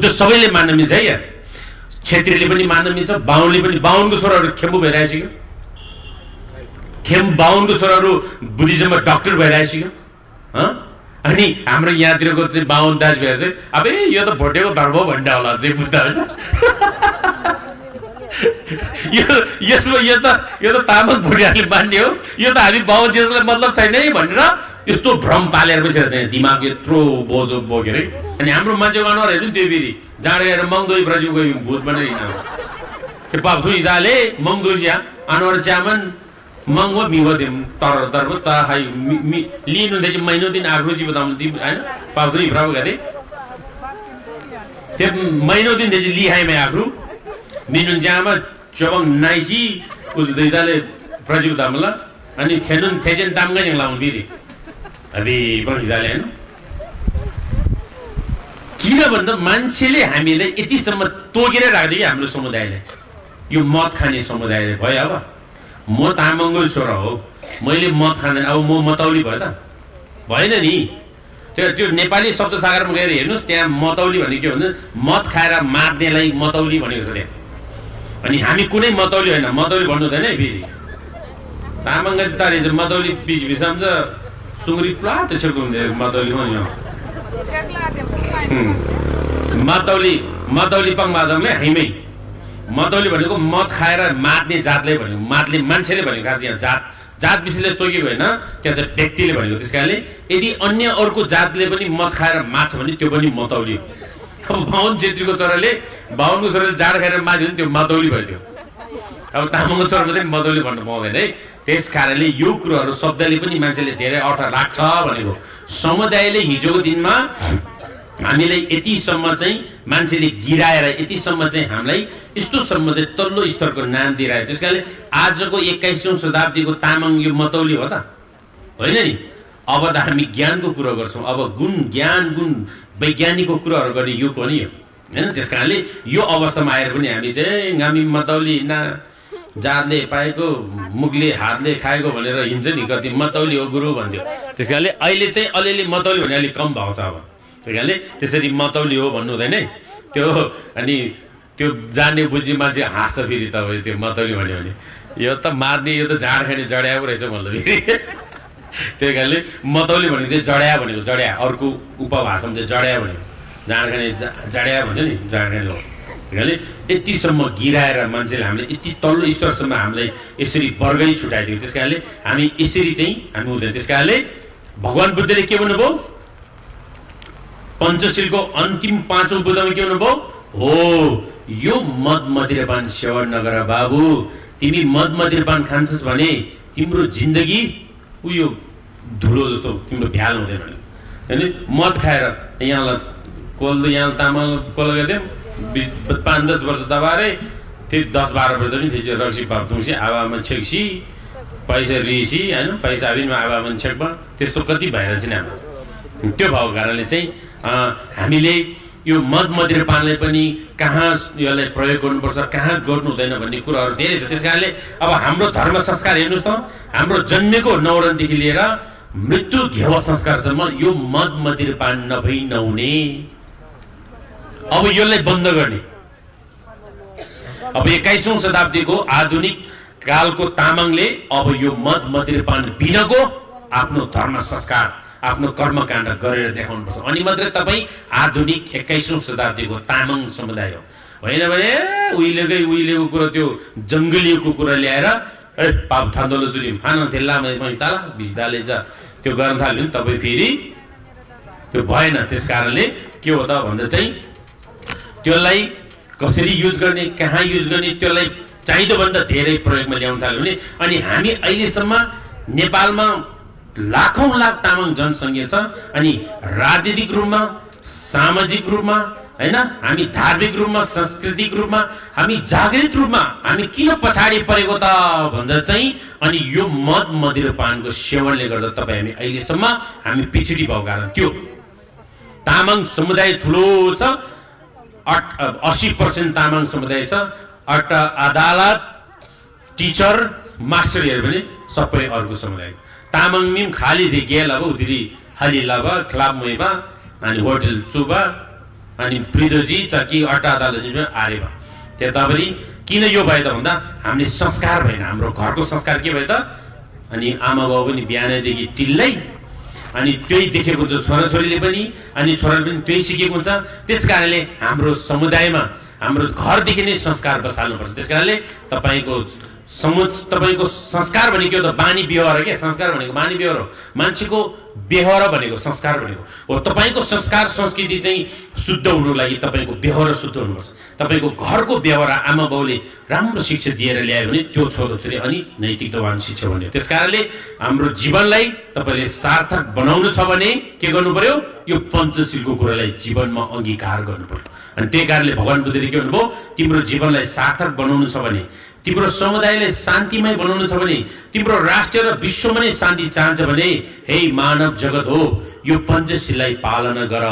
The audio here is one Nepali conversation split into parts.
त सबैले मान्न मिल्छ है यार। क्षेत्रीले पनि मान्न मिल्छ, बाहुनले पनि। बाहुनको छोराहरू खेम्बु भइरहेको बाहुनको छोराहरू बुद्धिज्ममा डक्टर भइरहेको अनि हाम्रो यहाँतिरको चाहिँ बाहुन दाजुभाइहरू चाहिँ अब यो त भोटेको धर्म भन्ने होला चाहिँ बुद्ध होइन। यो त तामाङ भोटेहरूले मान्ने हो, यो त हामी बाहुन क्षेत्रलाई मतलब छैन है भनेर यस्तो भ्रम पालेर बसेर चाहिँ दिमाग यत्रो बोझो बोकेर। अनि हाम्रो मान्छेको अनुहारहरू पनि त्यो फेरि जाँड गएर मङदोई ब्राजिल गयो भूत बनाएर हिँड्छ त्यो पाप्थु हिँड्दाले मङदोसिया अनुहार च्यामन मंगो मिवदिम तर तरब ता हाई लिनु दे महिनो दिन आग्रोजी बताउनु दी हैन पाउदरी भ्राव गरे ते महिनो दिन दे लि हाई मै आग्रो मिनुन जामा चबङ नाइसी उज दैदाले प्रजिब दामला अनि थेनुन थेजेन दामगा जङ लाउन बिरी अबे बङ्गिदाले हैन किन भन्दा मान्छेले हामीले यतिसम्म तोकेर राख्दै कि हाम्रो समुदायले यो मत खाने समुदाय भयो। अब म तामाङको छोरा हो, मैले मत खाँदैन, अब म मतौली भयो त भएन नि। त्यो नेपाली शब्द सागरमा गएर हेर्नुस् त्यहाँ मतौली भने के भन्छ मत खाएर मार्नेलाई मतौली भनेको छ त्यहाँ। अनि हामी कुनै मतौली होइन, मतौली भन्नु हुँदैन है फेरि तामाङले तारे मतौली बिच बिचमा सुङ्गुरी प्लाट छेक्दो हुन्छ मतौलीमा मतौली पङ माधवले हामीमै मतौली भनेको मत खाएर मार्ने जातले भनेको मातले मान्छेले भनेको खास यहाँ जात विषयले तोकेको होइन, त्यहाँ चाहिँ व्यक्तिले भनेको। त्यस कारणले यदि अन्य अर्को जातले पनि मत खाएर मार्छ भने त्यो पनि मतौली हो। अब बाहुन छेत्रीको छोराले बाहुनको छोराले जाड खाएर मार्यो भने त्यो मतौली भयो। त्यो अब तामाङको छोरा मात्रै मतौली भन्नु पाउँदैन है। त्यस कारणले यो कुरोहरू शब्दले पनि मान्छेले धेरै अर्थ राख्छ भनेको। समुदायले हिजोको दिनमा हामीलाई यतिसम्म चाहिँ मान्छेले गिराएर यतिसम्म चाहिँ हामीलाई यस्तोसम्म चाहिँ तल्लो स्तरको नाम दिइरहेको। त्यस कारणले आजको 21औं शताब्दीको तामाङ यो मतौली हो त होइन नि। अब त हामी ज्ञानको कुरा गर्छौँ, अब ज्ञान वैज्ञानिकको कुराहरू गर्ने युग हो नि यो होइन। त्यस कारणले यो अवस्थामा आएर पनि हामी चाहिँ गामी मतौली ना जातले पाएको मुखले हातले खाएको भनेर हिँड्छ नि, कति मतौली हो गुरु भन्थ्यो। त्यस कारणले अहिले चाहिँ अलिअलि मतौली भने अलिक कम भएको छ। अब त्यही कारणले त्यसरी मतौली हो भन्नु हुँदैन है त्यो। अनि त्यो जान्ने बुझ्ने मान्छे हाँस्छ फेरि तपाईँ त्यो मतौली भन्यो भने यो त मार्ने यो त झाड खाने जड्या पो रहेछ भन्नु फेरि। त्यही कारणले मतौली भनेको चाहिँ जड्या भनेको, जड्या अर्को उपभाषामा चाहिँ जड्या भनेको झाड खाने जड्या भन्छ नि, झाड खाने हो। त्यही कारणले यतिसम्म गिराएर मान्छेले हामीले यति तल्लो स्तरसम्म हामीलाई यसरी वर्गै छुट्याइदियो। त्यस कारणले हामी यसरी चाहिँ हामी हुँदैन। त्यस कारणले भगवान् बुद्धले के भन्नुभयो पञ्चशीलको अन्तिम 5औं बुद्धमा के भन्नुभयो हो यो मद मदिरापान सेवन नगर बाबु, तिमी मद मदिरापान खान्छस् भने तिम्रो जिन्दगी उयो धुलो जस्तो तिम्रो भ्याल हुँदैन भने। हैन मद खाएर यहाँलाई कोल्दो यहाँ तामाङ कोल गर्दियौँ 5-10 वर्ष दबारे त्यो 10-12 वर्ष पनि थियो रक्सी पाप्थुसी आवामा छेक्सी पैसा रिसी हैन पैसा आबिनमा आवामा छेक्मा त्यस्तो कति भइरहेछ नि हाम्रो। त्यो भएको कारणले चाहिँ हामीले यो मद मदिरापानलाई पनि कहाँ यसलाई प्रयोग गर्नुपर्छ कहाँ गर्नु हुँदैन भन्ने कुराहरू धेरै छ। त्यस कारणले अब हाम्रो धर्म संस्कार हेर्नुहोस् त, हाम्रो जन्मेको न्वारणदेखि लिएर मृत्यु घेवा संस्कारसम्म यो मद मदिरापान नभई नहुने। अब यसलाई बन्द गर्ने। अब 21औं शताब्दीको आधुनिक कालको तामाङले अब यो मद मदिरापान बिनाको आफ्नो धर्म संस्कार आफ्नो कर्मकाण्ड गरेर देखाउनुपर्छ। अनि मात्रै तपाईँ आधुनिक 21औं शताब्दीको तामाङ समुदाय हो। होइन भने उहिलेको कुरा त्यो जङ्गलीको कुरा ल्याएर पाप थान्दोलो जुरिम हान थेल्लामा पैँताला बिस्दाले त्यो गर्न थाल्यो भने तपाईँ फेरि त्यो भएन। त्यस कारणले के हो त भन्दा चाहिँ त्यसलाई कसरी युज गर्ने कहाँ युज गर्ने त्यसलाई चाहिँदो भन्दा धेरै प्रयोगमा ल्याउन थाल्यो भने। अनि हामी अहिलेसम्म नेपालमा लाखौं लाख तामाङ जनसङ्ख्या छ। अनि राजनीतिक रूपमा सामाजिक रूपमा हैन हामी धार्मिक रूपमा सांस्कृतिक रूपमा हामी जागृत रूपमा हामी किन पछाडि परेको त भन्दा चाहिँ अनि यो मद मदिरापानको सेवनले गर्दा तपाईँ हामी अहिलेसम्म हामी पिछडी भएको कारण त्यो तामाङ समुदाय ठुलो छ। 80% तामाङ समुदाय छ। अदालत टिचर मास्टर हेर्यो भने सबै अर्को समुदाय। तामाङ मिम खाली थिए गेल अब उतिरी खाली लाभा क्लब मैबा अनि होटल चुबा अनि फ्रिदोजी चकी अड्डा अदालतजी आरे भयो त्यतापरि किन यो भयो त भन्दा हामीले संस्कार भएन हाम्रो घरको संस्कार के भयो त अनि आमा बाउ पनि बिहानदेखि टिल्लै अनि त्यही देखेको हुन्छ छोराछोरीले पनि अनि छोराले पनि त्यही सिकेको हुन्छ त्यसकारणले हाम्रो समुदायमा हाम्रो घरदेखि नै संस्कार बसाल्नुपर्छ त्यसकारणले तपाईको संस्कार भनेको त बानी व्यवहार के संस्कार भनेको बानी व्यवहार हो मान्छेको व्यवहार भनेको संस्कार भनेको हो तपाईको संस्कार संस्कृति चाहिँ शुद्ध हुनुको लागि तपाईको व्यवहार शुद्ध हुनुपर्छ तपाईको घरको व्यवहार आमा बाउले राम्रो शिक्षा दिएर ल्यायो भने त्यो छोराछोरी अनि नैतिकतावान शिक्षा बन्यो त्यसकारणले हाम्रो जीवनलाई तपाईले सार्थक बनाउनु छ भने के गर्नु पर्यो यो पञ्चशीलको कुरालाई जीवनमा अंगीकार गर्नु पर्यो अनि त्यही कारणले भगवान बुद्धले के भन्नुभयो तिम्रो जीवनलाई सार्थक बनाउनु छ भने तिम्रो समुदायलाई शान्तिमय बनाउनु छ भने तिम्रो राष्ट्र र विश्वमा नै शान्ति चाहन्छ भने हे मानव जगत हो यो पञ्चशीललाई पालना गर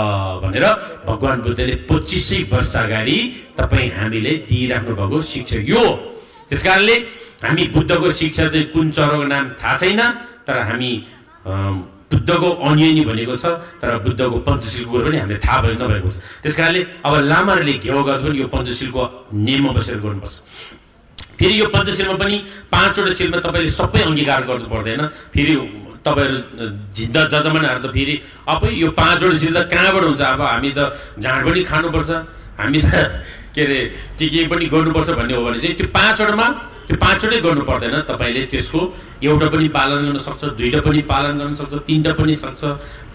भनेर भगवान बुद्धले 2500 वर्ष अगाडि तपाई हामीले दिइराख्नु भएको शिक्षा यो त्यसकारणले हामी बुद्धको शिक्षा चाहिँ कुन चरको नाम थाहा छैन तर हामी बुद्धको अन्यायी भनेको छ तर बुद्धको पञ्चशीलको कुरा पनि हामीले थाहा भएको नभएको छ त्यसकारणले अब लामाहरूले घेउ गर्दा पनि यो पञ्चशीलको नियममा बसेर गर्नुपर्छ फेरि यो पञ्चशीलमा पनि 5 वटा शीलमा तपाईले सबै अंगीकार गर्नु पर्दैन फेरि तपाईहरु जिद्दा जजमानहरु त फेरि अब यो 5 वटा शील त कहाँबाट हुन्छ अब हामी त झाड पनि खानुपर्छ हामी त के रे के पनि गर्नुपर्छ भन्ने हो भने चाहिँ त्यो 5 वटामा त्यो 5 वटै गर्नु पर्दैन तपाईले त्यसको एउटा पनि पालन गर्न सक्छ दुईटा पनि पालन गर्न सक्छ तीनटा पनि सक्छ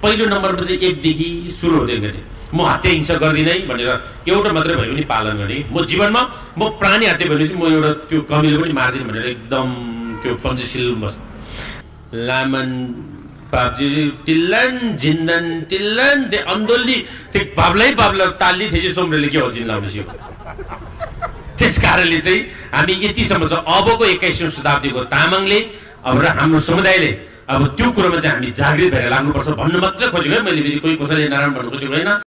पहिलो नम्बरमा चाहिँ 1 देखि सुरु हुँदै गरे म हत्या हिंसा गर्दिनै भनेर एउटा मात्रै भए पनि पालन गर्ने म जीवनमा म प्राणी हत्या भने चाहिँ म एउटा त्यो कमिलो पनि मार्दिन भनेर एकदम त्यो पञ्चशील बस लामन बाबजी टिल्लन जिन्दन टिल्लन ते अन्दोली ते बाबला ताली थिए सोमरेले के हो जिन्लाउँछ यो त्यसकारणले चाहिँ हामी यतिसम्म छ अबको 21औं शताब्दीको तामाङले अब र हाम्रो समुदायले अब त्यो कुरामा चाहिँ हामी जागृत भएर लाग्नुपर्छ भन्नु मात्र खोजेको है मैले फेरि कोही कसैले नारायण भन्नु खोजेको हैन।